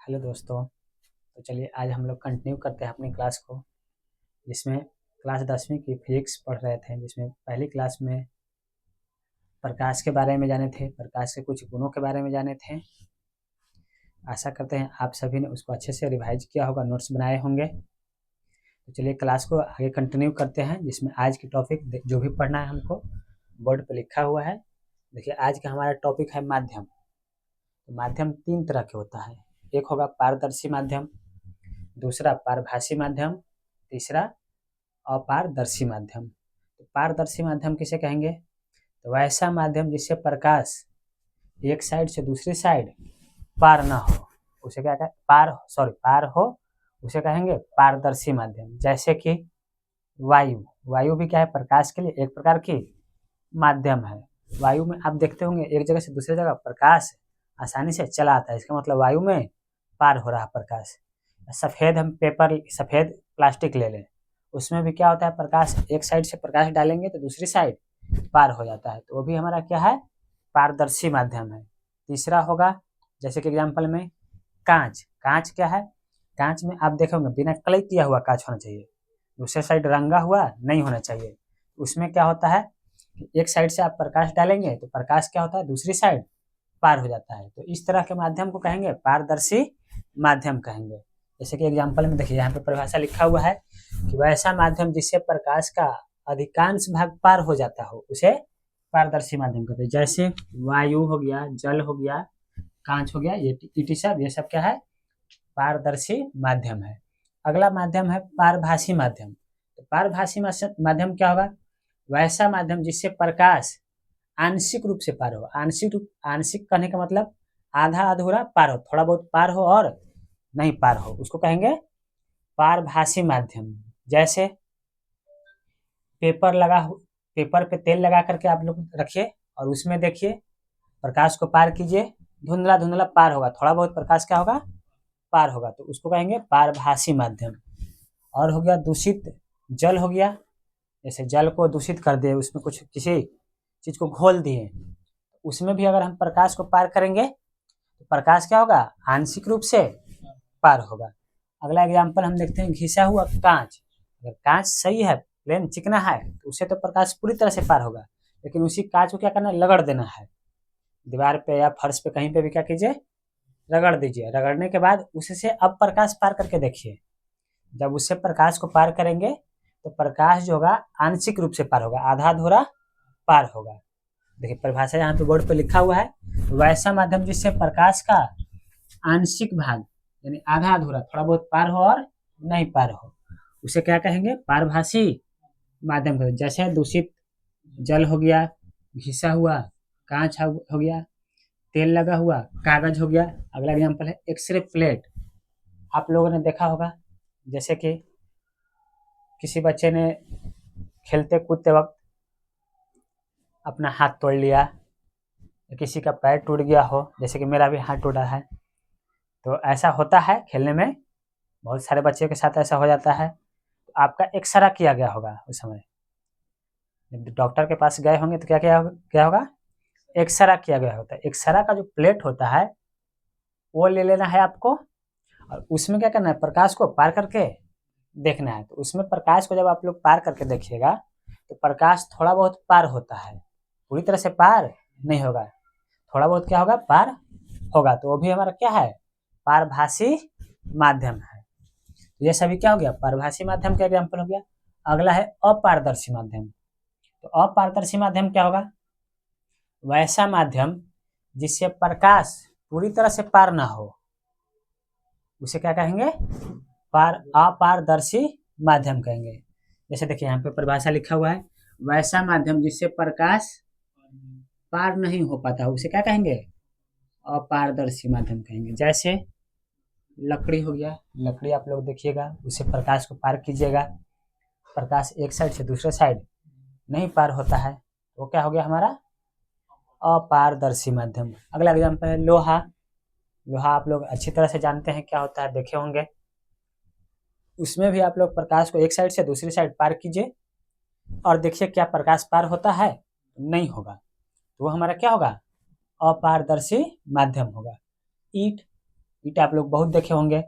Hello दोस्तों। तो चलिए आज हम लोग कंटिन्यू करते हैं अपनी क्लास को, जिसमें क्लास 10वीं की फिजिक्स पढ़ रहे थे, जिसमें पहली क्लास में प्रकाश के बारे में जाने थे, प्रकाश के कुछ गुणों के बारे में जाने थे। आशा करते हैं आप सभी ने उसको अच्छे से रिवाइज किया होगा, नोट्स बनाए होंगे। तो चलिए क्लास को आगे कंटिन्यू करते हैं, जिसमें आज की टॉपिक जो भी पढ़ना है हमको बोर्ड पर लिखा हुआ है। देखिए आज का हमारा टॉपिक है माध्यम। तो माध्यम 3 तरह के होता है, एक होगा पारदर्शी माध्यम, दूसरा पारभासी माध्यम, तीसरा अपारदर्शी माध्यम। तो पारदर्शी माध्यम किसे कहेंगे? तो वैसा माध्यम जिससे प्रकाश एक साइड से दूसरी साइड पार ना हो, उसे क्या कहें? पार हो, उसे कहेंगे पारदर्शी माध्यम। जैसे कि वायु भी क्या है? प्रकाश के लिए एक प्रकार की माध्यम है। वायु में आप देखते होंगे एक जगह से दूसरी जगह प्रकाश आसानी से चला आता है, इसका मतलब वायु में पार हो रहा प्रकाश। सफेद प्लास्टिक ले लें, उसमें भी क्या होता है? प्रकाश एक साइड से प्रकाश डालेंगे तो दूसरी साइड पार हो जाता है, तो वो भी हमारा क्या है? पारदर्शी माध्यम है। तीसरा होगा, जैसे कि एग्जाम्पल में कांच क्या है? कांच में आप देखोगे बिना कलई किया हुआ कांच होना चाहिए, दूसरे साइड रंगा हुआ नहीं होना चाहिए। उसमें क्या होता है? एक साइड से आप प्रकाश डालेंगे तो प्रकाश क्या होता है? दूसरी साइड पार हो जाता है। तो इस तरह के माध्यम को कहेंगे पारदर्शी माध्यम कहेंगे। जैसे कि एग्जाम्पल में देखिए, यहाँ पे परिभाषा लिखा हुआ है कि वैसा माध्यम जिससे प्रकाश का अधिकांश भाग पार हो जाता हो, उसे पारदर्शी माध्यम कहते हैं। जैसे वायु हो गया, जल हो गया, कांच हो गया, ये सब क्या है? पारदर्शी माध्यम है। अगला माध्यम है पारभासी माध्यम। तो पारभासी माध्यम क्या होगा? वैसा माध्यम जिससे प्रकाश आंशिक रूप से पार हो। आंशिक कहने का मतलब आधा अधूरा पार हो, थोड़ा बहुत पार हो और नहीं पार हो, उसको कहेंगे पारभासी माध्यम। जैसे पेपर पे तेल लगा करके आप लोग रखिए और उसमें देखिए प्रकाश को पार कीजिए, धुंधला धुंधला पार होगा, थोड़ा बहुत प्रकाश क्या होगा? पार होगा, तो उसको कहेंगे पारभासी माध्यम। और हो गया दूषित जल हो गया, जैसे जल को दूषित कर दिए, उसमें कुछ किसी चीज को घोल दिए, उसमें भी अगर हम प्रकाश को पार करेंगे तो प्रकाश क्या होगा? आंशिक रूप से पार होगा। अगला एग्जाम्पल हम देखते हैं, घिसा हुआ कांच। अगर कांच सही है, प्लेन चिकना है, तो उससे तो प्रकाश पूरी तरह से पार होगा, लेकिन उसी कांच को क्या करना है? लगड़ देना है दीवार पे या फर्श पे, कहीं पे भी क्या कीजिए? रगड़ दीजिए। रगड़ने के बाद उससे अब प्रकाश पार करके देखिए। जब उससे प्रकाश को पार करेंगे तो प्रकाश जो होगा आंशिक रूप से पार होगा, आधा अधूरा पार होगा। देखिए परिभाषा यहाँ पे बोर्ड पे लिखा हुआ है, वैसा माध्यम जिससे प्रकाश का आंशिक भाग यानी आधा अधूरा थोड़ा बहुत पार हो और नहीं पार हो, उसे क्या कहेंगे? पारभासी माध्यम कहेंगे। जैसे दूषित जल हो गया, घिसा हुआ कांच हो गया, तेल लगा हुआ कागज हो गया। अगला एग्जाम्पल है एक्सरे प्लेट। आप लोगों ने देखा होगा, जैसे कि किसी बच्चे ने खेलते कूदते वक्त अपना हाथ तोड़ लिया, किसी का पैर टूट गया हो, जैसे कि मेरा भी हाथ टूटा है, तो ऐसा होता है खेलने में, बहुत सारे बच्चों के साथ ऐसा हो जाता है। तो आपका एक्सरा किया गया होगा उस समय, जब डॉक्टर के पास गए होंगे तो क्या होगा? एक्सरा किया गया होता है। एक्सरा का जो प्लेट होता है वो ले लेना है आपको, और उसमें क्या करना है? प्रकाश को पार करके देखना है। तो उसमें प्रकाश को जब आप लोग पार करके देखिएगा तो प्रकाश थोड़ा बहुत पार होता है, पूरी तरह से पार नहीं होगा, थोड़ा बहुत क्या होगा? पार होगा। तो वो भी हमारा क्या है? पारभासी माध्यम है। ये सभी क्या हो गया? पारभासी माध्यम का एग्जाम्पल हो गया। अगला है अपारदर्शी माध्यम। तो अपारदर्शी माध्यम क्या होगा? वैसा माध्यम जिससे प्रकाश पूरी तरह से पार ना हो, उसे क्या कहेंगे? अपारदर्शी माध्यम कहेंगे। जैसे देखिए यहाँ पे परिभाषा लिखा हुआ है, वैसा माध्यम जिससे प्रकाश पार नहीं हो पाता, उसे क्या कहेंगे? अपारदर्शी माध्यम कहेंगे। जैसे लकड़ी हो गया, लकड़ी आप लोग देखिएगा, उसे प्रकाश को पार कीजिएगा, प्रकाश एक साइड से दूसरे साइड नहीं पार होता है, वो क्या हो गया? हमारा अपारदर्शी माध्यम। अगला एग्जाम्पल है लोहा। लोहा आप लोग अच्छी तरह से जानते हैं क्या होता है, देखे होंगे। उसमें भी आप लोग प्रकाश को एक साइड से दूसरी साइड पार कीजिए और देखिए क्या प्रकाश पार होता है? नहीं होगा, तो वो हमारा क्या होगा? अपारदर्शी माध्यम होगा। ईंट ईंट आप लोग बहुत देखे होंगे,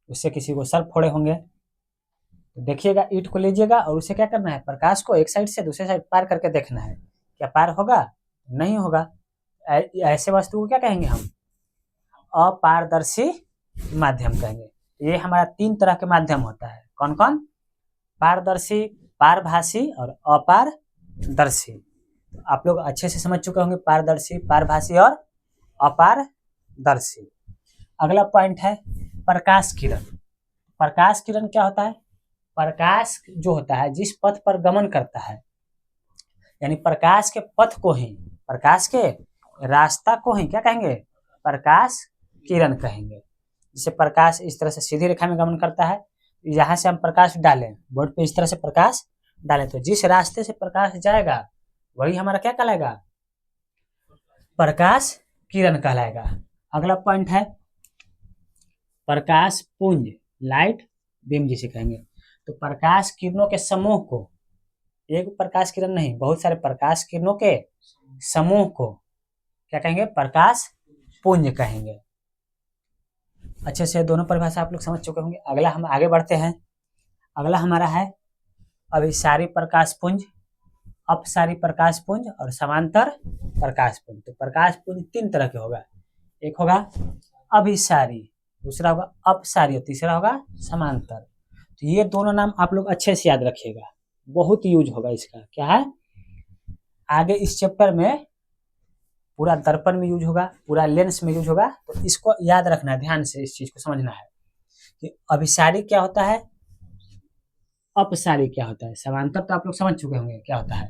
उससे किसी को सर फोड़े होंगे। तो देखिएगा, ईंट को लीजिएगा और उसे क्या करना है, प्रकाश को एक साइड से दूसरे साइड पार करके देखना है, क्या पार होगा, नहीं होगा। ऐसे वस्तु को क्या कहेंगे हम, अपारदर्शी माध्यम कहेंगे। ये हमारा 3 तरह के माध्यम होता है, कौन कौन, पारदर्शी, पारभासी और अपारदर्शी। आप लोग अच्छे से समझ चुके होंगे पारदर्शी, पारभासी और अपारदर्शी। अगला पॉइंट है प्रकाश किरण। प्रकाश किरण क्या होता है, प्रकाश जो होता है जिस पथ पर गमन करता है, यानी प्रकाश के पथ को ही, प्रकाश के रास्ता को ही क्या कहेंगे, प्रकाश किरण कहेंगे। जैसे प्रकाश इस तरह से सीधी रेखा में गमन करता है, यहाँ से हम प्रकाश डालें बोर्ड पे, इस तरह से प्रकाश डालें तो जिस रास्ते से प्रकाश जाएगा वही हमारा क्या कहलाएगा, प्रकाश किरण कहलाएगा। अगला पॉइंट है प्रकाश पुंज, लाइट बीम जिसे कहेंगे। तो प्रकाश किरणों के समूह को, एक प्रकाश किरण नहीं, बहुत सारे प्रकाश किरणों के समूह को क्या कहेंगे, प्रकाश पुंज कहेंगे। अच्छे से दोनों परिभाषा आप लोग समझ चुके होंगे। अगला हम आगे बढ़ते हैं। अगला हमारा है अभिसारी प्रकाश पुंज, अपसारी प्रकाश पुंज और समांतर प्रकाश पुंज। तो प्रकाश पुंज 3 तरह के होगा, एक होगा अभिसारी, दूसरा होगा अपसारी और तीसरा होगा समांतर। तो ये दोनों नाम आप लोग अच्छे से याद रखिएगा, बहुत यूज होगा इसका। क्या है, आगे इस चैप्टर में पूरा दर्पण में यूज होगा, पूरा लेंस में यूज होगा, तो इसको याद रखना है, ध्यान से इस चीज को समझना है कि अभिसारी क्या होता है, अपसारी क्या होता है। समांतर तो आप लोग समझ चुके होंगे क्या होता है,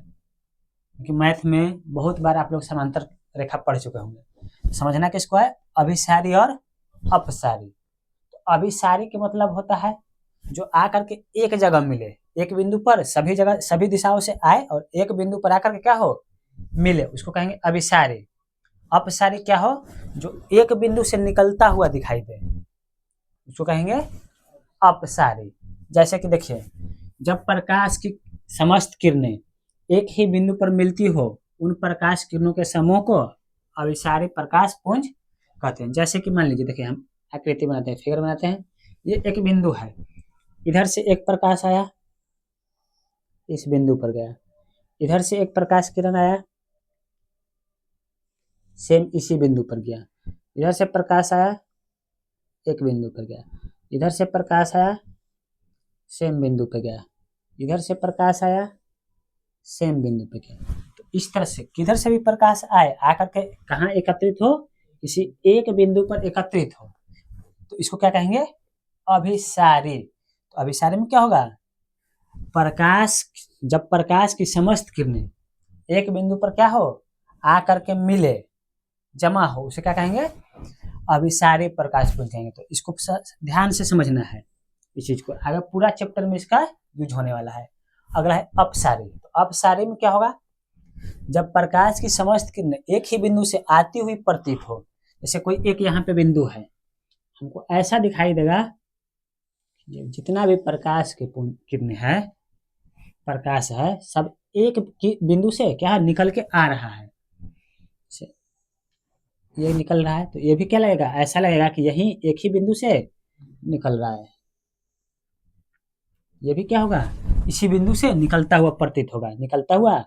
क्योंकि मैथ में बहुत बार आप लोग समांतर रेखा पढ़ चुके होंगे। समझना किसको है, अभिसारी और अपसारी। तो अभिसारी के मतलब होता है जो आकर के एक जगह मिले, एक बिंदु पर सभी जगह सभी दिशाओं से आए और एक बिंदु पर आकर के क्या हो, मिले, उसको कहेंगे अभिसारी। अपसारी क्या हो, जो एक बिंदु से निकलता हुआ दिखाई दे, उसको कहेंगे अपसारी। जैसे कि देखिए, जब प्रकाश की समस्त किरणें एक ही बिंदु पर मिलती हो, उन प्रकाश किरणों के समूह को अभिसारी प्रकाश पुंज कहते हैं। जैसे कि मान लीजिए, देखिए हम आकृति बनाते हैं, फिगर बनाते हैं, ये एक बिंदु है, इधर से एक प्रकाश आया, इस बिंदु पर गया, इधर से एक प्रकाश किरण आया, सेम इसी बिंदु पर गया, इधर से प्रकाश आया, एक बिंदु पर गया, इधर से प्रकाश आया, सेम बिंदु पर गया, इधर से प्रकाश आया, सेम बिंदु पे गया। तो इस तरह से किधर से भी प्रकाश आए, आकर के कहाँ एकत्रित हो, किसी एक बिंदु पर एकत्रित हो, तो इसको क्या कहेंगे, अभिसारी। तो अभिसारी में क्या होगा, प्रकाश, जब प्रकाश की समस्त किरणें एक बिंदु पर क्या हो, आकर के मिले, जमा हो, उसे क्या कहेंगे, अभिसारी प्रकाश पुंज कहेंगे। तो इसको ध्यान से समझना है इस चीज को, आगे पूरा चैप्टर में इसका यूज होने वाला है। अगला है अपसारी। तो अपसारी में क्या होगा, जब प्रकाश की समस्त किरणें एक ही बिंदु से आती हुई प्रतीत हो, जैसे कोई एक यहाँ पे बिंदु है, हमको ऐसा दिखाई देगा जितना भी प्रकाश की किरणें है, प्रकाश है, सब एक बिंदु से क्या निकल के आ रहा है, ये निकल रहा है, तो ये भी क्या लगेगा, ऐसा लगेगा कि यही एक ही बिंदु से निकल रहा है, ये भी क्या होगा, इसी बिंदु से निकलता हुआ प्रतीत होगा, निकलता हुआ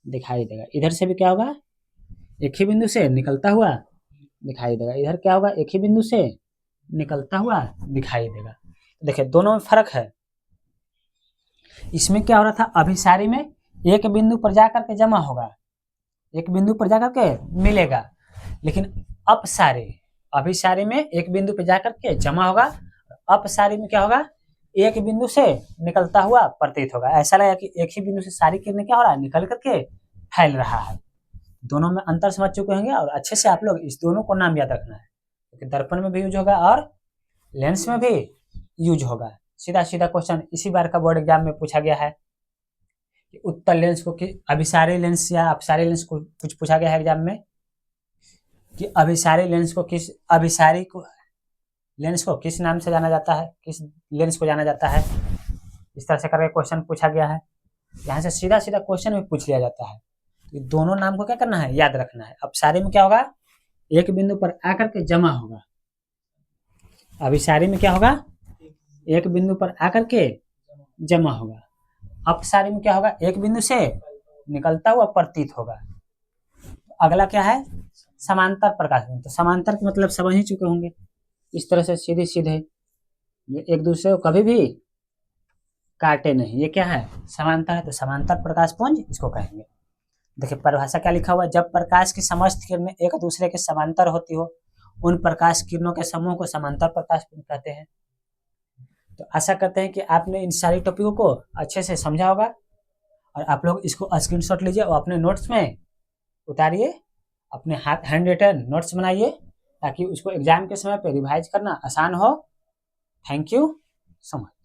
दिखाई देगा। इधर से भी क्या होगा, एक ही बिंदु से निकलता हुआ दिखाई देगा, इधर क्या होगा, एक ही बिंदु से निकलता हुआ दिखाई देगा। देखिए दोनों में फर्क है। इसमें क्या हो रहा था, अभिसारी में एक बिंदु पर जाकर के जमा होगा, एक बिंदु पर जाकर के मिलेगा, लेकिन अपसारी, अभिसारी में एक बिंदु पर जाकर के जमा होगा, अपसारी में क्या होगा, एक बिंदु से निकलता हुआ प्रतीत होगा, ऐसा लगेगा कि एक ही बिंदु से सारी किरणें क्या हो रहा है, निकल करके फैल रहा है। दोनों में अंतर समझ चुके होंगे और अच्छे से आप लोग इस दोनों को नाम याद रखना है, क्योंकि दर्पण में भी यूज होगा और लेंस में भी यूज होगा। सीधा सीधा क्वेश्चन इसी बार का बोर्ड एग्जाम में पूछा गया है कि उत्तल लेंस को अभिसारी लेंस या अपसारी लेंस को कुछ पूछा गया है एग्जाम में, कि अभिसारी लेंस को किस, अभिसारी को लेंस को किस नाम से जाना जाता है, किस लेंस को जाना जाता है, इस तरह से करके क्वेश्चन पूछा गया है। यहाँ से सीधा सीधा क्वेश्चन भी पूछ लिया जाता है। तो दोनों नाम को क्या करना है, याद रखना है। अपसारी में क्या होगा, एक बिंदु पर आकर के जमा होगा, अभिसारी में क्या होगा, एक बिंदु पर आकर के जमा होगा। अपसारी में क्या होगा, एक बिंदु से निकलता हुआ प्रतीत होगा। अगला क्या है, समांतर प्रकाश। तो समांतर का मतलब समझ ही चुके होंगे, इस तरह से सीधे सीधे ये एक दूसरे को कभी भी काटे नहीं, ये क्या है, समांतर है। तो समांतर प्रकाश पुंज इसको कहेंगे। देखिए परिभाषा क्या लिखा हुआ है, जब प्रकाश की समस्त किरणें एक दूसरे के समांतर होती हो, उन प्रकाश किरणों के समूह को समांतर प्रकाश पुंज कहते हैं। तो आशा करते हैं कि आपने इन सारी टॉपिकों को अच्छे से समझा होगा, और आप लोग इसको स्क्रीनशॉट लीजिए और अपने नोट्स में उतारिए, अपने हाथ हैंड रिटन नोट्स बनाइए, ताकि उसको एग्जाम के समय पे रिवाइज करना आसान हो। Thank you so much.